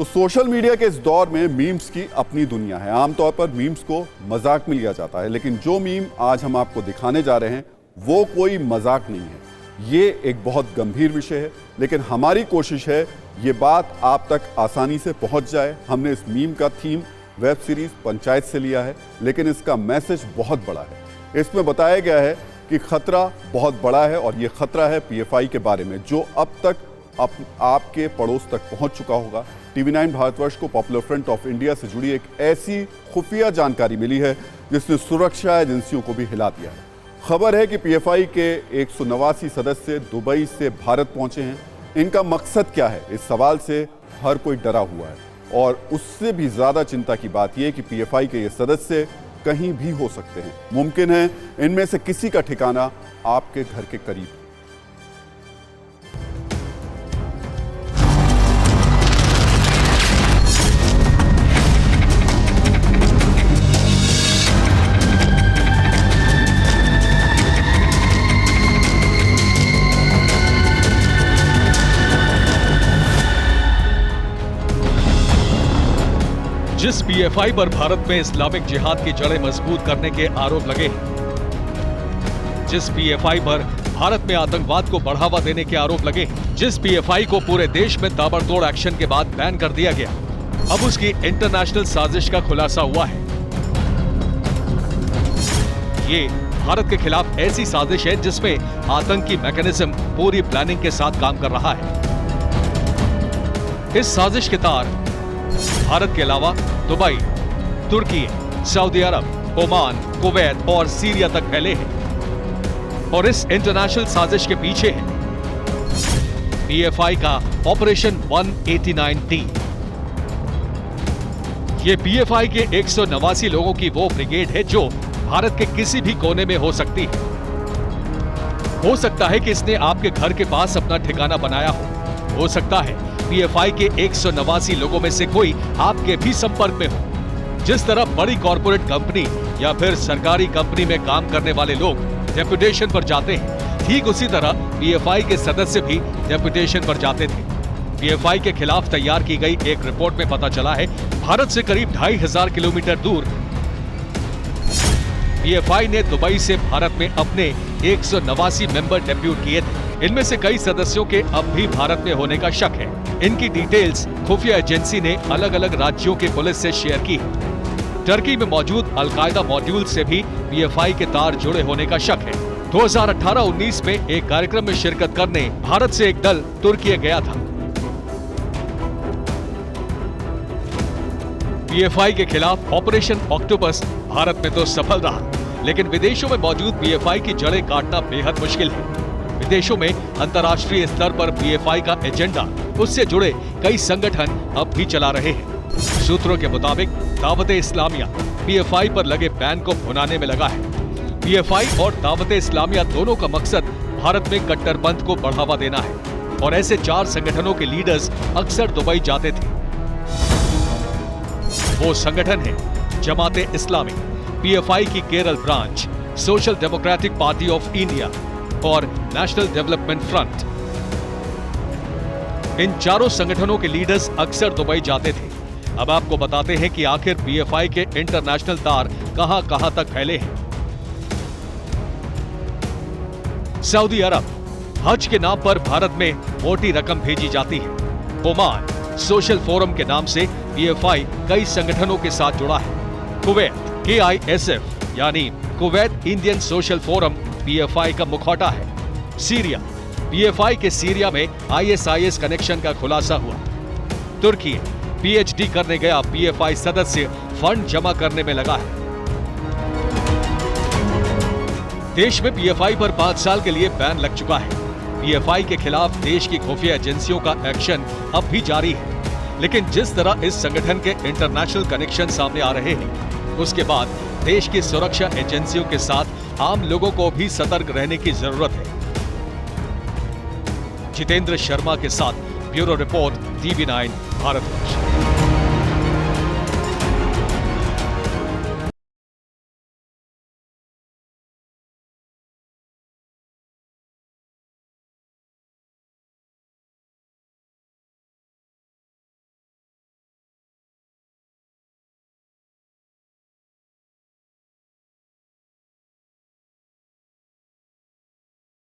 तो social media के इस दौर में मीम्स की अपनी दुनिया है। आमतौर पर मीम्स को मजाक में लिया जाता है, लेकिन जो मीम आज हम आपको दिखाने जा रहे हैं वो कोई मजाक नहीं है। ये एक बहुत गंभीर विषय है, लेकिन हमारी कोशिश है ये बात आप तक आसानी से पहुंच जाए। हमने इस मीम का थीम वेब सीरीज पंचायत से लिया है, लेकिन इसका मैसेज बहुत बड़ा है। इसमें बताया गया है कि खतरा बहुत बड़ा है और ये खतरा है पीएफआई के बारे में, जो अब तक आपके पड़ोस तक पहुंच चुका होगा। टीवी9 भारतवर्ष को पॉपुलर फ्रंट ऑफ इंडिया से जुड़ी एक ऐसी खुफिया जानकारी मिली है जिसने सुरक्षा एजेंसियों को भी हिला दिया है। खबर है कि पीएफआई के 189 सदस्य दुबई से भारत पहुंचे हैं। इनका मकसद क्या है, इस सवाल से हर कोई डरा हुआ है। और उससे भी ज्यादा चिंता की बात यह कि पीएफआई के ये सदस्य कहीं भी हो सकते हैं। मुमकिन है इनमें से किसी का ठिकाना आपके घर के करीब। जिस पीएफआई पर भारत में इस्लामिक जिहाद की जड़ें मजबूत करने के आरोप लगे हैं, जिस पीएफआई पर भारत में आतंकवाद को बढ़ावा देने के आरोप लगे हैं, जिस पीएफआई को पूरे देश में ताबड़तोड़ एक्शन के बाद बैन कर दिया गया, अब उसकी इंटरनेशनल साजिश का खुलासा हुआ है। ये भारत के खिलाफ ऐसी साजिश है जिसमें आतंकी मैकेनिज्म पूरी प्लानिंग के साथ काम कर रहा है। इस साजिश के तार भारत के अलावा दुबई, तुर्की, सऊदी अरब, ओमान, कुवैत और सीरिया तक फैले हैं। और इस इंटरनेशनल साजिश के पीछे है पीएफआई का ऑपरेशन 189D। ये पीएफआई के 189 लोगों की वो ब्रिगेड है जो भारत के किसी भी कोने में हो सकती है। हो सकता है कि इसने आपके घर के पास अपना ठिकाना बनाया हो सकता है पीएफआई के 189 लोगों में से कोई आपके भी संपर्क में हो। जिस तरह बड़ी कॉर्पोरेट कंपनी या फिर सरकारी कंपनी में काम करने वाले लोग डेपुटेशन पर जाते हैं, ठीक उसी तरह पीएफआई के सदस्य भी डेपुटेशन पर जाते थे। पीएफआई के खिलाफ तैयार की गई एक रिपोर्ट में पता चला है भारत से करीब 2500 किलोमीटर दूर पीएफआई ने दुबई से भारत में अपने 189 मेंबर डेप्यूट किए थे। इनमें से कई सदस्यों के अब भी भारत में होने का शक है। इनकी डिटेल्स खुफिया एजेंसी ने अलग अलग राज्यों के पुलिस से शेयर की है। टर्की में मौजूद अलकायदा मॉड्यूल से भी पीएफआई के तार जुड़े होने का शक है। 2018-19 में एक कार्यक्रम में शिरकत करने भारत से एक दल तुर्की गया था। पीएफआई के खिलाफ ऑपरेशन ऑक्टोपस भारत में तो सफल रहा, लेकिन विदेशों में मौजूद पीएफआई की जड़ें काटना बेहद मुश्किल है। विदेशों में अंतर्राष्ट्रीय स्तर पर पीएफआई का एजेंडा, उससे जुड़े कई संगठन अब भी चला रहे हैं। सूत्रों के मुताबिक दावत इस्लामिया पीएफआई पर लगे बैन को भुनाने में लगा है। पीएफआई और दावत इस्लामिया दोनों का मकसद भारत में कट्टरपंथ को बढ़ावा देना है और ऐसे 4 संगठनों के लीडर्स अक्सर दुबई जाते थे। वो संगठन है जमाते इस्लामी, पीएफआई की Kerala branch, social democratic party of India और नेशनल डेवलपमेंट फ्रंट। इन चारों संगठनों के लीडर्स अक्सर दुबई जाते थे। अब आपको बताते हैं कि आखिर पीएफआई के इंटरनेशनल तार कहां-कहां तक फैले हैं। सऊदी अरब, हज के नाम पर भारत में मोटी रकम भेजी जाती है। ओमान, सोशल फोरम के नाम से पीएफआई कई संगठनों के साथ जुड़ा है। कुवैत, KISF यानी Kuwait Indian social forum PFI का मुखौटा है। सीरिया, पीएफआई के सीरिया में ISIS कनेक्शन का खुलासा हुआ। तुर्की, PhD करने गया पीएफआई सदस्य फंड जमा करने में लगा है। देश में पीएफआई पर 5 साल के लिए बैन लग चुका है। पीएफआई के खिलाफ देश की खुफिया एजेंसियों का एक्शन अब भी जारी है, लेकिन जिस तरह इस संगठन के इंटरनेशनल कनेक्शन सामने आ रहे हैं, उसके बाद देश की सुरक्षा एजेंसियों के साथ आम लोगों को भी सतर्क रहने की जरूरत है। जितेंद्र शर्मा के साथ ब्यूरो रिपोर्ट, टीवी9 भारतवर्ष।